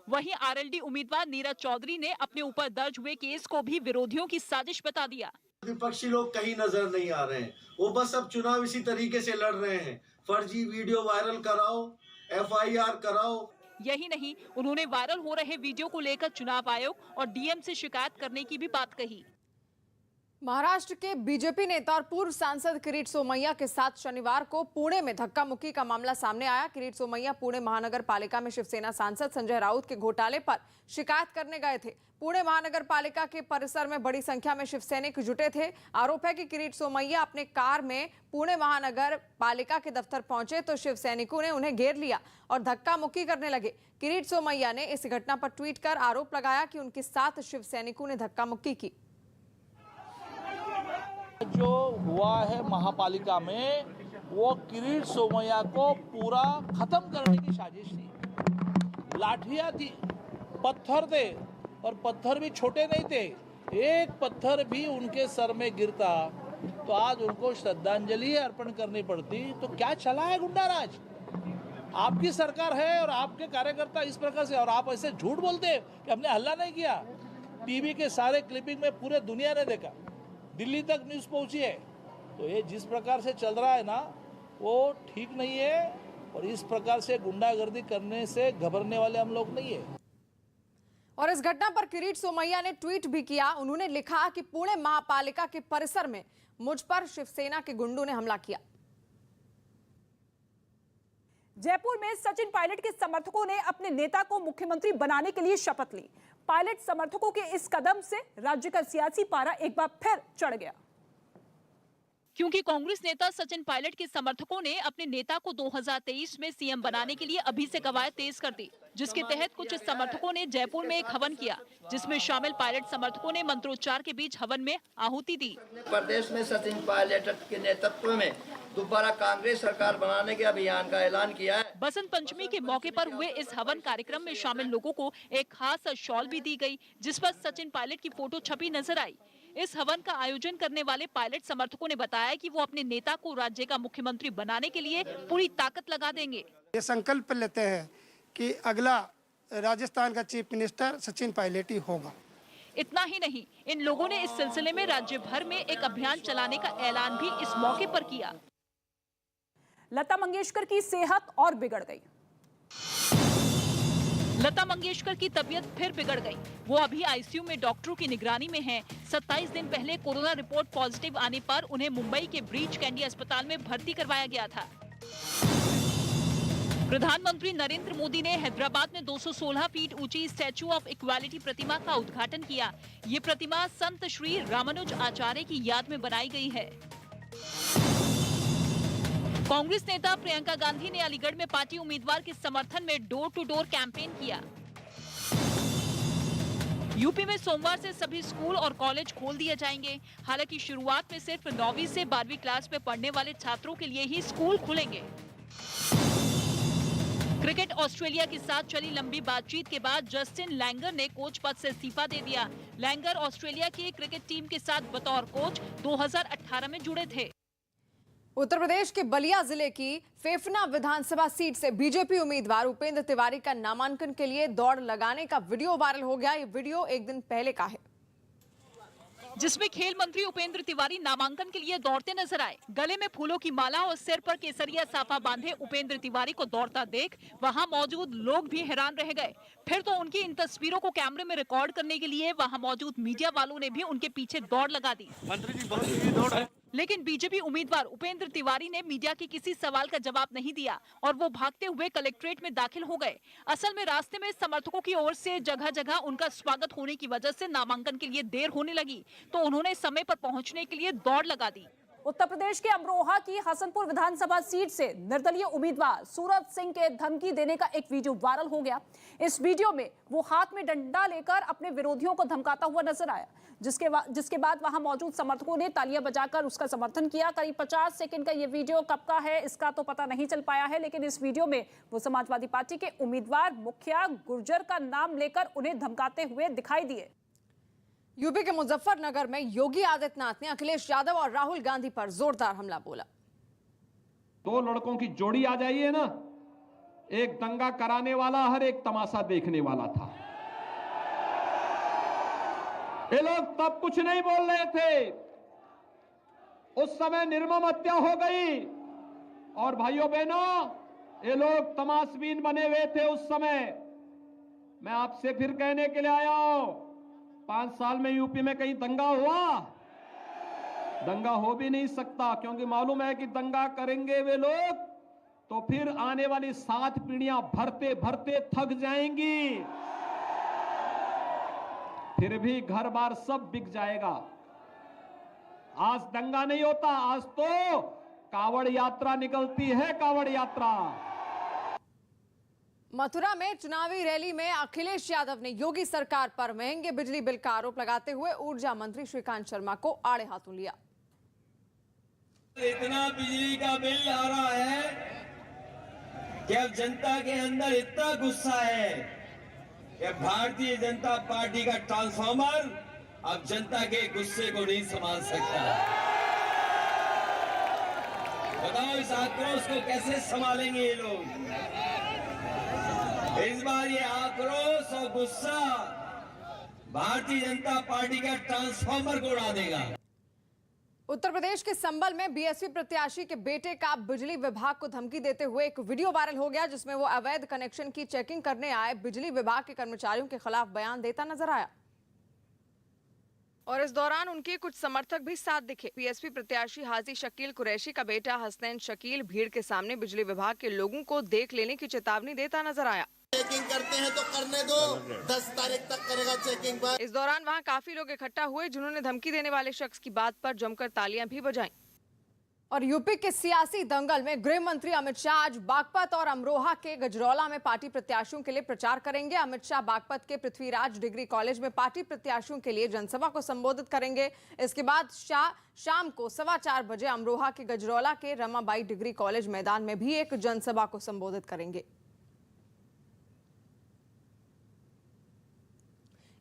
[SPEAKER 6] वहीं आरएलडी उम्मीदवार नीरज चौधरी ने अपने ऊपर दर्ज हुए केस को भी विरोधियों की साजिश बता दिया।
[SPEAKER 23] विपक्षी लोग कहीं नजर नहीं आ रहे हैं, वो बस अब चुनाव इसी तरीके से लड़ रहे हैं। फर्जी वीडियो वायरल कराओ, एफआईआर कराओ।
[SPEAKER 6] यही नहीं, उन्होंने वायरल हो रहे वीडियो को लेकर चुनाव आयोग और डीएम से शिकायत करने की भी बात कही।
[SPEAKER 1] महाराष्ट्र के बीजेपी नेता और पूर्व सांसद किरीट सोमैया के साथ शनिवार को पुणे में धक्का मुक्की का मामला सामने आया। किरीट सोमैया पुणे महानगर पालिका में शिवसेना सांसद संजय राउत के घोटाले पर शिकायत करने गए थे। पुणे महानगर पालिका के परिसर में बड़ी संख्या में शिवसैनिक जुटे थे। आरोप है कि किरीट सोमैया अपने कार में पुणे महानगर पालिका के दफ्तर पहुंचे तो शिवसैनिकों ने उन्हें घेर लिया और धक्का मुक्की करने लगे। किरीट सोमैया ने इस घटना पर ट्वीट कर आरोप लगाया कि उनके साथ शिवसैनिकों ने धक्का मुक्की की।
[SPEAKER 25] जो हुआ है महापालिका में वो किरीट सोमैया को पूरा खत्म करने की साजिश थी। लाठियां थी, पत्थर थे और पत्थर भी छोटे नहीं थे। एक पत्थर भी उनके सर में गिरता तो आज उनको श्रद्धांजलि अर्पण करनी पड़ती। तो क्या चला है गुंडाराज? आपकी सरकार है और आपके कार्यकर्ता इस प्रकार से, और आप ऐसे झूठ बोलते हैं कि हमने हल्ला नहीं किया। टीवी के सारे क्लिपिंग में पूरे दुनिया ने देखा, दिल्ली तक न्यूज पहुंची है। तो ये जिस प्रकार से चल रहा है ना वो ठीक नहीं है और इस प्रकार से गुंडागर्दी करने से घबराने वाले हम लोग नहीं है।
[SPEAKER 1] और इस घटना पर किरीट सोमैया ने ट्वीट भी किया। उन्होंने लिखा कि पुणे महापालिका के परिसर में मुझ पर शिवसेना के गुंडों ने हमला किया।
[SPEAKER 5] जयपुर में सचिन पायलट के समर्थकों ने अपने नेता को मुख्यमंत्री बनाने के लिए शपथ ली। पायलट समर्थकों के इस कदम से राज्य का सियासी पारा एक बार फिर चढ़ गया,
[SPEAKER 6] क्योंकि कांग्रेस नेता सचिन पायलट के समर्थकों ने अपने नेता को 2023 में सीएम बनाने के लिए अभी से कवायद तेज कर दी, जिसके तहत कुछ समर्थकों ने जयपुर में एक हवन किया, जिसमें शामिल पायलट समर्थकों ने मंत्रोच्चार के बीच हवन में आहुति दी।
[SPEAKER 2] प्रदेश में सचिन पायलट के नेतृत्व में दोबारा कांग्रेस सरकार बनाने के अभियान का ऐलान किया है।
[SPEAKER 6] बसंत पंचमी के मौके पर हुए इस हवन कार्यक्रम में शामिल लोगों को एक खास शॉल भी दी गई, जिस पर सचिन पायलट की फोटो छपी नजर आई। इस हवन का आयोजन करने वाले पायलट समर्थकों ने बताया कि वो अपने नेता को राज्य का मुख्यमंत्री बनाने के लिए पूरी ताकत लगा देंगे।
[SPEAKER 3] ये संकल्प लेते हैं कि अगला राजस्थान का चीफ मिनिस्टर सचिन पायलट ही होगा।
[SPEAKER 6] इतना ही नहीं, इन लोगों ने इस सिलसिले में राज्य भर में एक अभियान चलाने का ऐलान भी इस मौके पर किया।
[SPEAKER 5] लता मंगेशकर की सेहत और बिगड़ गई।
[SPEAKER 6] लता मंगेशकर की तबीयत फिर बिगड़ गई। वो अभी आईसीयू में डॉक्टरों की निगरानी में हैं। 27 दिन पहले कोरोना रिपोर्ट पॉजिटिव आने पर उन्हें मुंबई के ब्रीच कैंडी अस्पताल में भर्ती करवाया गया था। प्रधानमंत्री नरेंद्र मोदी ने हैदराबाद में 216 फीट ऊंची स्टैच्यू ऑफ इक्वालिटी प्रतिमा का उद्घाटन किया। ये प्रतिमा संत श्री रामानुज आचार्य की याद में बनाई गई है। कांग्रेस नेता प्रियंका गांधी ने अलीगढ़ में पार्टी उम्मीदवार के समर्थन में डोर टू डोर कैंपेन किया। यूपी में सोमवार से सभी स्कूल और कॉलेज खोल दिए जाएंगे। हालांकि शुरुआत में सिर्फ 9वीं से 12वीं क्लास में पढ़ने वाले छात्रों के लिए ही स्कूल खुलेंगे। क्रिकेट ऑस्ट्रेलिया के साथ चली लंबी बातचीत के बाद जस्टिन लैंगर ने कोच पद से इस्तीफा दे दिया। लैंगर ऑस्ट्रेलिया की क्रिकेट टीम के साथ बतौर कोच 2018 में जुड़े थे।
[SPEAKER 1] उत्तर प्रदेश के बलिया जिले की फेफना विधानसभा सीट से बीजेपी उम्मीदवार उपेंद्र तिवारी का नामांकन के लिए दौड़ लगाने का वीडियो वायरल हो गया। ये वीडियो एक दिन पहले का है,
[SPEAKER 6] जिसमें खेल मंत्री उपेंद्र तिवारी नामांकन के लिए दौड़ते नजर आए। गले में फूलों की माला और सिर पर केसरिया साफा बांधे उपेंद्र तिवारी को दौड़ता देख वहां मौजूद लोग भी हैरान रह गए। फिर तो उनकी इन तस्वीरों को कैमरे में रिकॉर्ड करने के लिए वहां मौजूद मीडिया वालों ने भी उनके पीछे दौड़ लगा दी। मंत्री जी बहुत तेज दौड़ है। लेकिन बीजेपी उम्मीदवार उपेंद्र तिवारी ने मीडिया के किसी सवाल का जवाब नहीं दिया और वो भागते हुए कलेक्ट्रेट में दाखिल हो गए। असल में रास्ते में समर्थकों की ओर से जगह जगह उनका स्वागत होने की वजह से नामांकन के लिए देर होने लगी, तो उन्होंने समय पर पहुंचने के लिए दौड़ लगा दी।
[SPEAKER 5] उत्तर प्रदेश के अमरोहा की हसनपुर विधानसभा सीट से निर्दलीय उम्मीदवार सूरज सिंह के धमकी देने का एक वीडियो वायरल हो गया। इस वीडियो में वो हाथ में डंडा लेकर अपने विरोधियों को धमकाता हुआ नजर आया, जिसके बाद वहां मौजूद समर्थकों ने तालियां बजाकर उसका समर्थन किया। करीब 50 सेकंड का ये वीडियो कब का है इसका तो पता नहीं चल पाया है, लेकिन इस वीडियो में वो समाजवादी पार्टी के उम्मीदवार मुखिया गुर्जर का नाम लेकर उन्हें धमकाते हुए दिखाई दिए।
[SPEAKER 1] यूपी के मुजफ्फरनगर में योगी आदित्यनाथ ने अखिलेश यादव और राहुल गांधी पर जोरदार हमला बोला।
[SPEAKER 13] दो लड़कों की जोड़ी आ जाइए ना, एक दंगा कराने वाला हर एक तमाशा देखने वाला था। ये लोग तब कुछ नहीं बोल रहे थे, उस समय निर्मम हत्या हो गई। और भाइयों बहनों, ये लोग तमाशबीन बने हुए थे उस समय। मैं आपसे फिर कहने के लिए आया हूं, 5 साल में यूपी में कहीं दंगा हुआ? दंगा हो भी नहीं सकता, क्योंकि मालूम है कि दंगा करेंगे वे लोग तो फिर आने वाली 7 पीढ़ियां भरते भरते थक जाएंगी, फिर भी घर बार सब बिक जाएगा। आज दंगा नहीं होता, आज तो कावड़ यात्रा निकलती है, कावड़ यात्रा।
[SPEAKER 1] मथुरा में चुनावी रैली में अखिलेश यादव ने योगी सरकार पर महंगे बिजली बिल का आरोप लगाते हुए ऊर्जा मंत्री श्रीकांत शर्मा को आड़े हाथों लिया।
[SPEAKER 4] इतना बिजली का बिल आ रहा है कि अब जनता के अंदर इतना गुस्सा है कि भारतीय जनता पार्टी का ट्रांसफार्मर अब जनता के गुस्से को नहीं संभाल सकता। बताओ इस आक्रोश को कैसे संभालेंगे ये लोग? इस बार ये आक्रोश और गुस्सा भारतीय जनता पार्टी का ट्रांसफार्मर को उड़ा देगा।
[SPEAKER 1] उत्तर प्रदेश के संबल में बीएसपी प्रत्याशी के बेटे का बिजली विभाग को धमकी देते हुए एक वीडियो वायरल हो गया, जिसमें वो अवैध कनेक्शन की चेकिंग करने आए बिजली विभाग के कर्मचारियों के खिलाफ बयान देता नजर आया और इस दौरान उनके कुछ समर्थक भी साथ दिखे। बीएसपी प्रत्याशी हाजी शकील कुरैशी का बेटा हसनैन शकील भीड़ के सामने बिजली विभाग के लोगों को देख लेने की चेतावनी देता नजर आया।
[SPEAKER 7] चेकिंग करते हैं तो करने दो, 10 तारीख तक करेगा चेकिंग पर।
[SPEAKER 1] इस दौरान वहां काफी लोग इकट्ठा हुए, जिन्होंने धमकी देने वाले शख्स की बात पर जमकर तालियां भी बजाईं। और यूपी के सियासी दंगल में गृह मंत्री अमित शाह आज बागपत और अमरोहा के गजरौला में पार्टी प्रत्याशियों के लिए प्रचार करेंगे। अमित शाह बागपत के पृथ्वीराज डिग्री कॉलेज में पार्टी प्रत्याशियों के लिए जनसभा को संबोधित करेंगे। इसके बाद शाह शाम को 4:15 बजे अमरोहा के गजरौला के रमाबाई डिग्री कॉलेज मैदान में भी एक जनसभा को संबोधित करेंगे।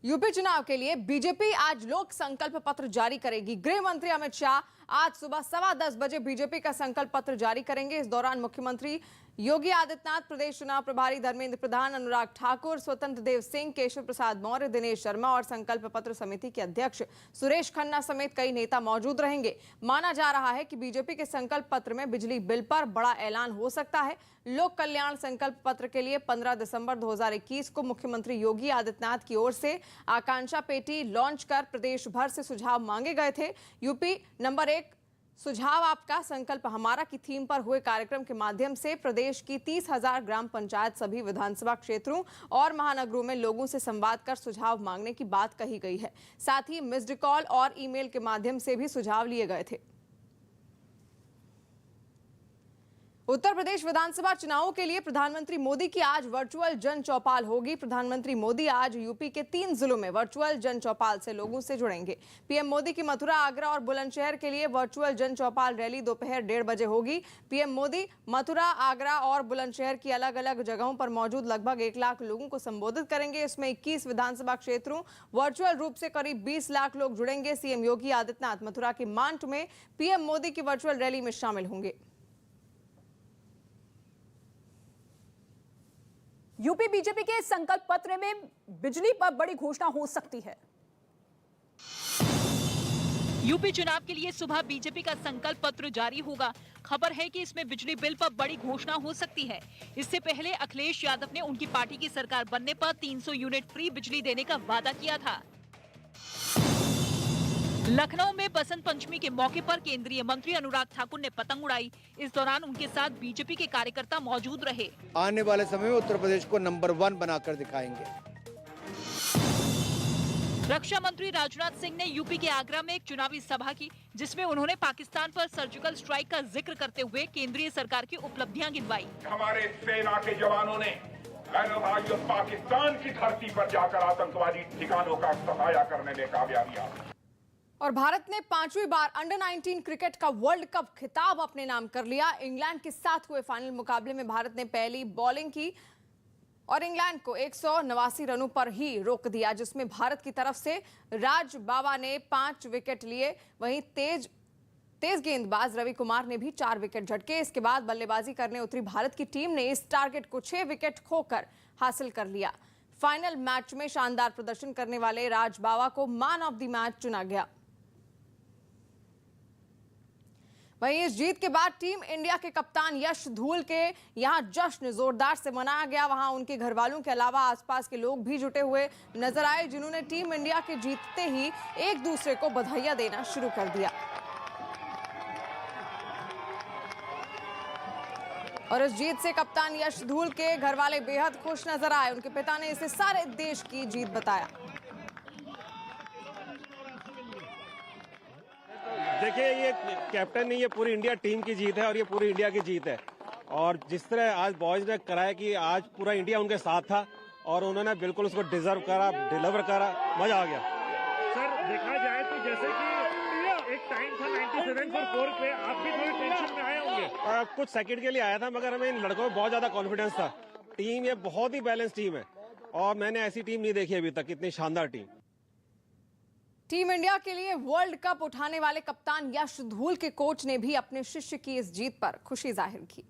[SPEAKER 1] यूपी चुनाव के लिए बीजेपी आज लोक संकल्प पत्र जारी करेगी। गृह मंत्री अमित शाह आज सुबह 10:15 बजे बीजेपी का संकल्प पत्र जारी करेंगे। इस दौरान मुख्यमंत्री योगी आदित्यनाथ, प्रदेश चुनाव प्रभारी धर्मेंद्र प्रधान, अनुराग ठाकुर, स्वतंत्र देव सिंह, केशव प्रसाद मौर्य, दिनेश शर्मा और संकल्प पत्र समिति के अध्यक्ष सुरेश खन्ना समेत कई नेता मौजूद रहेंगे। माना जा रहा है कि बीजेपी के संकल्प पत्र में बिजली बिल पर बड़ा ऐलान हो सकता है। लोक कल्याण संकल्प पत्र के लिए 15 दिसंबर 2021 को मुख्यमंत्री योगी आदित्यनाथ की ओर से आकांक्षा पेटी लॉन्च कर प्रदेश भर से सुझाव मांगे गए थे। यूपी नंबर 1 सुझाव आपका संकल्प हमारा की थीम पर हुए कार्यक्रम के माध्यम से प्रदेश की 30,000 ग्राम पंचायत, सभी विधानसभा क्षेत्रों और महानगरों में लोगों से संवाद कर सुझाव मांगने की बात कही गई है। साथ ही मिस्ड कॉल और ईमेल के माध्यम से भी सुझाव लिए गए थे। उत्तर प्रदेश विधानसभा चुनावों के लिए प्रधानमंत्री मोदी की आज वर्चुअल जन चौपाल होगी। प्रधानमंत्री मोदी आज यूपी के 3 जिलों में वर्चुअल जन चौपाल से लोगों से जुड़ेंगे। पीएम मोदी की मथुरा, आगरा और बुलंदशहर के लिए वर्चुअल जन चौपाल रैली दोपहर 1:30 बजे होगी। पीएम मोदी मथुरा, आगरा और बुलंदशहर की अलग अलग जगहों पर मौजूद लगभग 1 लाख लोगों को संबोधित करेंगे। इसमें 21 विधानसभा क्षेत्रों वर्चुअल रूप से करीब 20 लाख लोग जुड़ेंगे। सीएम योगी आदित्यनाथ मथुरा के मांट में पीएम मोदी की वर्चुअल रैली में शामिल होंगे।
[SPEAKER 5] यूपी बीजेपी के संकल्प पत्र में बिजली पर बड़ी घोषणा हो सकती है।
[SPEAKER 6] यूपी चुनाव के लिए सुबह बीजेपी का संकल्प पत्र जारी होगा। खबर है कि इसमें बिजली बिल पर बड़ी घोषणा हो सकती है। इससे पहले अखिलेश यादव ने उनकी पार्टी की सरकार बनने पर 300 यूनिट फ्री बिजली देने का वादा किया था। लखनऊ में बसंत पंचमी के मौके पर केंद्रीय मंत्री अनुराग ठाकुर ने पतंग उड़ाई। इस दौरान उनके साथ बीजेपी के कार्यकर्ता मौजूद रहे।
[SPEAKER 8] आने वाले समय में उत्तर प्रदेश को नंबर 1 बनाकर दिखाएंगे।
[SPEAKER 6] रक्षा मंत्री राजनाथ सिंह ने यूपी के आगरा में एक चुनावी सभा की, जिसमें उन्होंने पाकिस्तान पर सर्जिकल स्ट्राइक का जिक्र करते हुए केंद्रीय सरकार की उपलब्धियां गिनवाई।
[SPEAKER 9] हमारे सेना के जवानों ने पाकिस्तान की धरती पर जाकर आतंकवादी ठिकानों का सफाया करने में कामयाबी हासिल।
[SPEAKER 1] और भारत ने 5वीं बार अंडर 19 क्रिकेट का वर्ल्ड कप खिताब अपने नाम कर लिया। इंग्लैंड के साथ हुए फाइनल मुकाबले में भारत ने पहली बॉलिंग की और इंग्लैंड को 189 रनों पर ही रोक दिया, जिसमें भारत की तरफ से राज बावा ने 5 विकेट लिए। वहीं तेज गेंदबाज रवि कुमार ने भी 4 विकेट झटके। इसके बाद बल्लेबाजी करने उतरी भारत की टीम ने इस टारगेट को 6 विकेट खोकर हासिल कर लिया। फाइनल मैच में शानदार प्रदर्शन करने वाले राज बावा को मैन ऑफ द मैच चुना गया। वहीं इस जीत के बाद टीम इंडिया के कप्तान यश धूल के यहां जश्न जोरदार से मनाया गया। वहां उनके घर वालों के अलावा आसपास के लोग भी जुटे हुए नजर आए, जिन्होंने टीम इंडिया के जीतते ही एक दूसरे को बधाइयां देना शुरू कर दिया। और इस जीत से कप्तान यश धूल के घर वाले बेहद खुश नजर आए। उनके पिता ने इसे सारे देश की जीत बताया।
[SPEAKER 10] देखिए, ये कैप्टन नहीं, ये पूरी इंडिया टीम की जीत है और ये पूरी इंडिया की जीत है। और जिस तरह आज बॉयज ने कराया कि आज पूरा इंडिया उनके साथ था और उन्होंने बिल्कुल उसको डिजर्व करा, डिलीवर करा, मजा आ गया।
[SPEAKER 12] सर, देखा जाए तो जैसे कि एक टाइम था 97 for 4 पे, आप भी थोड़ी टेंशन में आए होंगे।
[SPEAKER 10] कुछ सेकंड के लिए आया था, मगर हमें इन लड़कों में बहुत ज्यादा कॉन्फिडेंस था। टीम ये बहुत ही बैलेंस टीम है और मैंने ऐसी टीम नहीं देखी अभी तक, इतनी शानदार टीम।
[SPEAKER 1] टीम इंडिया के लिए वर्ल्ड कप उठाने वाले कप्तान यश धूल के कोच ने भी अपने शिष्य की इस जीत पर खुशी जाहिर की।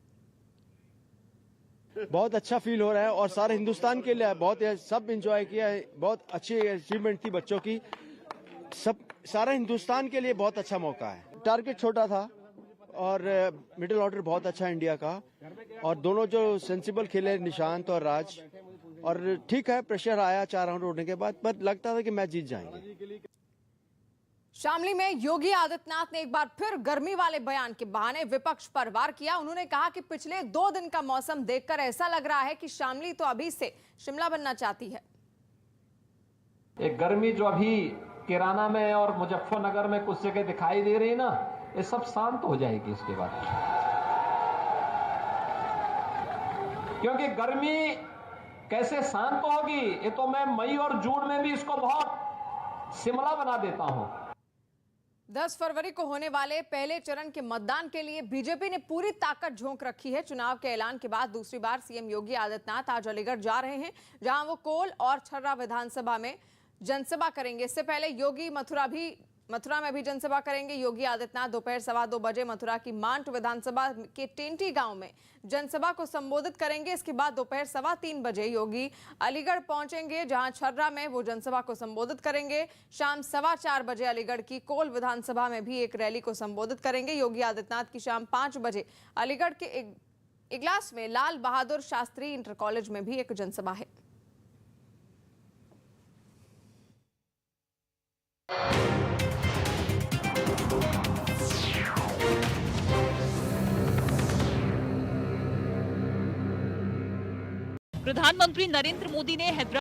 [SPEAKER 26] बहुत अच्छा फील हो रहा है और सारे हिंदुस्तान के लिए बहुत सब एंजॉय किया है। बहुत अच्छी अचीवमेंट थी बच्चों की, सब सारा हिंदुस्तान के लिए बहुत अच्छा मौका है। टारगेट छोटा था और मिडिल ऑर्डर बहुत अच्छा है इंडिया का, और दोनों जो सेंसिबल खेले निशांत और राज, और ठीक है प्रेशर आया 4 राउंड उड़ने के बाद, पर लगता था कि मैच जीत जाएंगे।
[SPEAKER 1] शामली में योगी आदित्यनाथ ने एक बार फिर गर्मी वाले बयान के बहाने विपक्ष पर वार किया। उन्होंने कहा कि पिछले 2 दिन का मौसम देखकर ऐसा लग रहा है कि शामली तो अभी से शिमला बनना चाहती है।
[SPEAKER 13] एक गर्मी जो अभी किराना में और मुजफ्फरनगर में कुछ जगह दिखाई दे रही है ना, ये सब शांत हो जाएगी इसके बाद, क्योंकि गर्मी कैसे शांत होगी ये तो मैं मई और जून में भी इसको बहुत शिमला बना देता हूं।
[SPEAKER 1] 10 फरवरी को होने वाले पहले चरण के मतदान के लिए बीजेपी ने पूरी ताकत झोंक रखी है। चुनाव के ऐलान के बाद दूसरी बार सीएम योगी आदित्यनाथ आज अलीगढ़ जा रहे हैं, जहां वो कोल और छर्रा विधानसभा में जनसभा करेंगे। इससे पहले योगी मथुरा में भी जनसभा करेंगे। योगी आदित्यनाथ दोपहर 2:15 बजे मथुरा की मांट विधानसभा के टेंटी गांव में जनसभा को संबोधित करेंगे। इसके बाद दोपहर 3:15 बजे योगी अलीगढ़ पहुंचेंगे, जहां छर्रा में वो जनसभा को संबोधित करेंगे। शाम 4:15 बजे अलीगढ़ की कोल विधानसभा में भी एक रैली को संबोधित करेंगे। योगी आदित्यनाथ की शाम 5 बजे अलीगढ़ के इगलास में लाल बहादुर शास्त्री इंटर कॉलेज में भी एक जनसभा है।
[SPEAKER 6] प्रधानमंत्री नरेंद्र मोदी ने हैदराबाद